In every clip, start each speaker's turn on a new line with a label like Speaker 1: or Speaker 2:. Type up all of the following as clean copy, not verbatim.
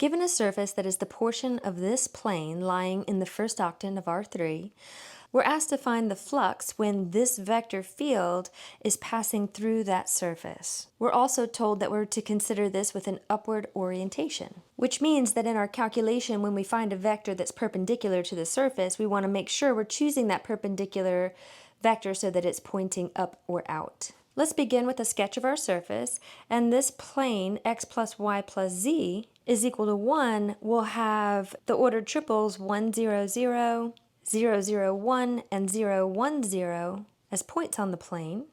Speaker 1: Given a surface that is the portion of this plane lying in the first octant of R3, we're asked to find the flux when this vector field is passing through that surface. We're also told that we're to consider this with an upward orientation, which means that in our calculation, when we find a vector that's perpendicular to the surface, we want to make sure we're choosing that perpendicular vector so that it's pointing up or out. Let's begin with a sketch of our surface, and this plane x plus y plus z is equal to 1 will have the ordered triples 1, 0, 0, 0, 0, 1, and 0, 1, 0 as points on the plane.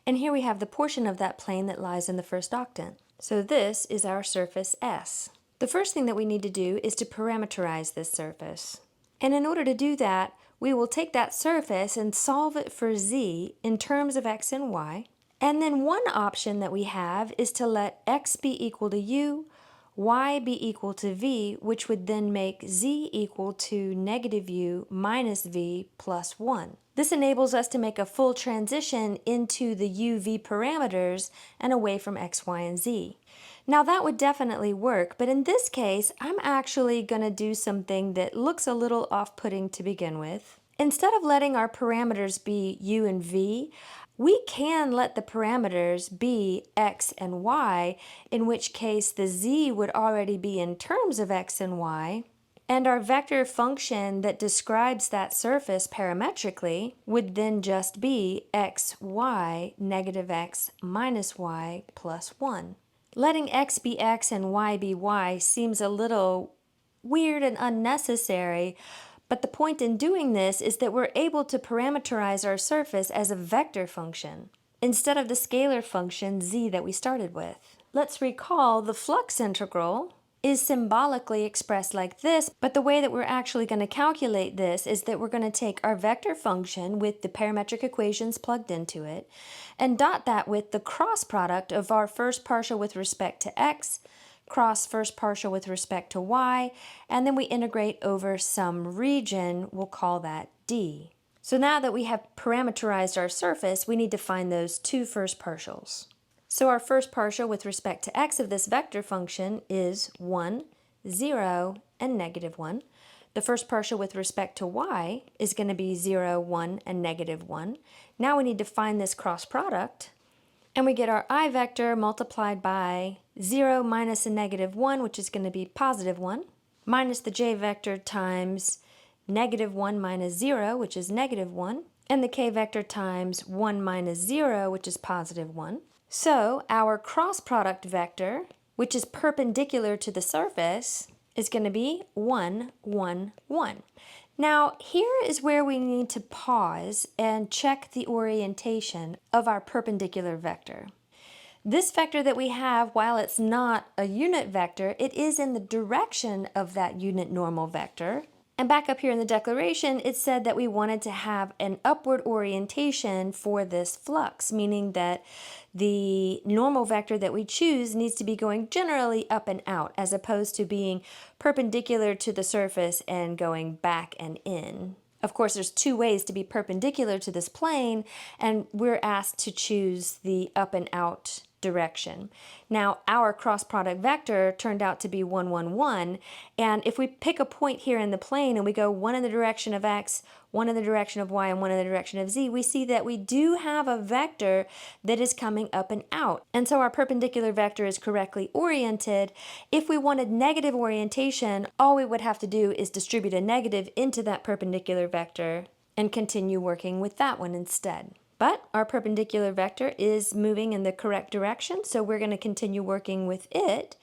Speaker 1: And here we have the portion of that plane that lies in the first octant. So this is our surface S. The first thing that we need to do is to parameterize this surface. And in order to do that, we will take that surface and solve it for z in terms of x and y. And then one option that we have is to let x be equal to u, y be equal to v, which would then make z equal to negative u minus v plus 1. This enables us to make a full transition into the u-v parameters and away from x, y, and z. Now that would definitely work, but in this case, I'm actually going to do something that looks a little off-putting to begin with. Instead of letting our parameters be u and v, we can let the parameters be x and y, in which case the z would already be in terms of x and y, and our vector function that describes that surface parametrically would then just be x, y, negative x minus y plus 1. Letting x be x and y be y seems a little weird and unnecessary, but the point in doing this is that we're able to parameterize our surface as a vector function instead of the scalar function z that we started with. Let's recall the flux integral is symbolically expressed like this, but the way that we're actually going to calculate this is that we're going to take our vector function with the parametric equations plugged into it and dot that with the cross product of our first partial with respect to x, cross first partial with respect to y, and then we integrate over some region, we'll call that d. So now that we have parameterized our surface, we need to find those two first partials. So our first partial with respect to x of this vector function is 1, 0, and negative 1. The first partial with respect to y is going to be 0, 1, and negative 1. Now we need to find this cross product, and we get our I vector multiplied by 0 minus a negative 1, which is going to be positive 1, minus the j vector times negative 1 minus 0, which is negative 1, and the k vector times 1 minus 0, which is positive 1. So our cross product vector, which is perpendicular to the surface, is going to be 1, 1, 1. Now, here is where we need to pause and check the orientation of our perpendicular vector. This vector that we have, while it's not a unit vector, it is in the direction of that unit normal vector. And back up here in the declaration, it said that we wanted to have an upward orientation for this flux, meaning that the normal vector that we choose needs to be going generally up and out, as opposed to being perpendicular to the surface and going back and in. Of course, there's two ways to be perpendicular to this plane, and we're asked to choose the up and out direction. Now, our cross product vector turned out to be 1, 1, 1, and if we pick a point here in the plane and we go one in the direction of x, one in the direction of y, and one in the direction of z, we see that we do have a vector that is coming up and out. And so our perpendicular vector is correctly oriented. If we wanted negative orientation, all we would have to do is distribute a negative into that perpendicular vector and continue working with that one instead. But our perpendicular vector is moving in the correct direction, so we're going to continue working with it.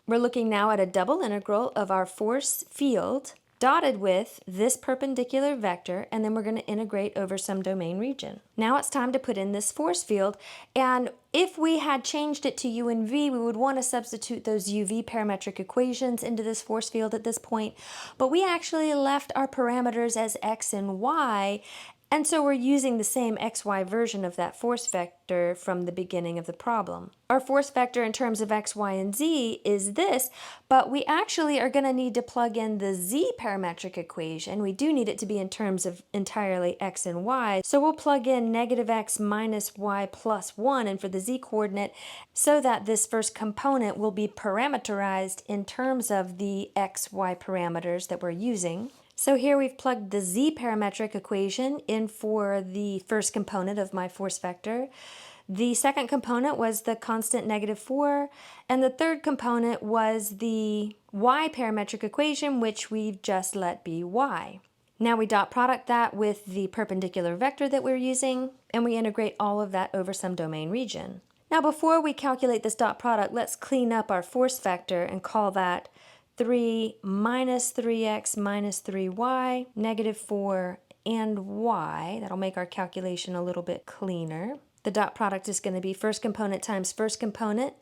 Speaker 1: We're looking now at a double integral of our force field dotted with this perpendicular vector, and then we're going to integrate over some domain region. Now it's time to put in this force field, and if we had changed it to u and v, we would want to substitute those uv parametric equations into this force field at this point, but we actually left our parameters as x and y, And so we're using the same xy version of that force vector from the beginning of the problem. Our force vector in terms of x, y, and z is this, but we actually are going to need to plug in the z parametric equation. We do need it to be in terms of entirely x and y, so we'll plug in negative x minus y plus 1, and for the z coordinate, so that this first component will be parameterized in terms of the x, y parameters that we're using. So here we've plugged the z parametric equation in for the first component of my force vector. The second component was the constant -4, and the third component was the y parametric equation, which we've just let be y. Now we dot product that with the perpendicular vector that we're using, and we integrate all of that over some domain region. Now before we calculate this dot product, let's clean up our force vector and call that 3 minus 3x minus 3y, -4, and y. That'll make our calculation a little bit cleaner. The dot product is going to be first component times first component,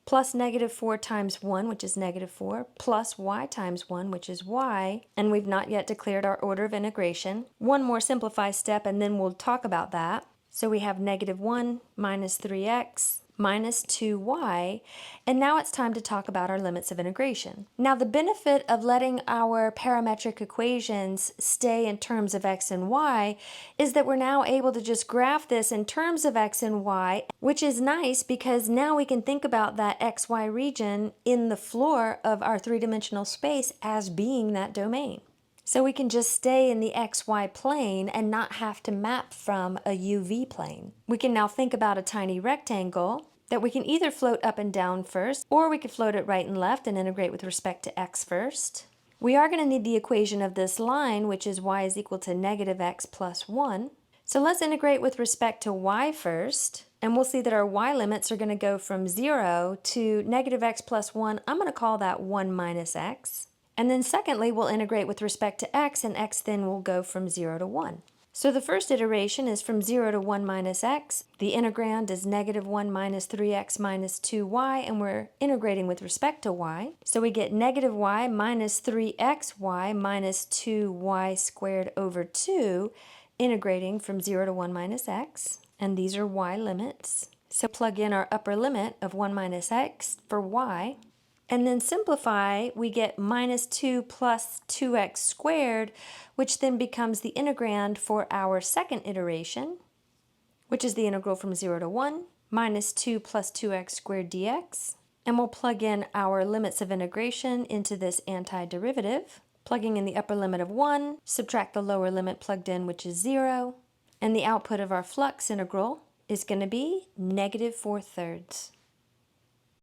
Speaker 1: plus -4 times 1, which is -4, plus y times 1, which is y, and we've not yet declared our order of integration. One more simplify step, and then we'll talk about that. So we have -1 minus 3x minus 2y, and now it's time to talk about our limits of integration. Now the benefit of letting our parametric equations stay in terms of x and y is that we're now able to just graph this in terms of x and y, which is nice because now we can think about that xy region in the floor of our three-dimensional space as being that domain. So we can just stay in the xy plane and not have to map from a UV plane. We can now think about a tiny rectangle that we can either float up and down first, or we could float it right and left and integrate with respect to x first. We are going to need the equation of this line, which is y is equal to -x plus 1. So let's integrate with respect to y first, and we'll see that our y limits are going to go from 0 to -x plus 1. I'm going to call that 1 minus x. And then secondly, we'll integrate with respect to x, and x then will go from 0 to 1. So the first iteration is from 0 to 1 minus x. The integrand is -1 minus 3x minus 2y, and we're integrating with respect to y. So we get -y minus 3xy minus 2y squared over 2, integrating from 0 to 1 minus x. And these are y limits. So plug in our upper limit of 1 minus x for y. And then simplify, we get -2 plus 2x squared, which then becomes the integrand for our second iteration, which is the integral from 0 to 1, -2 plus 2x squared dx. And we'll plug in our limits of integration into this antiderivative, plugging in the upper limit of 1, subtract the lower limit plugged in, which is 0, and the output of our flux integral is going to be -4/3.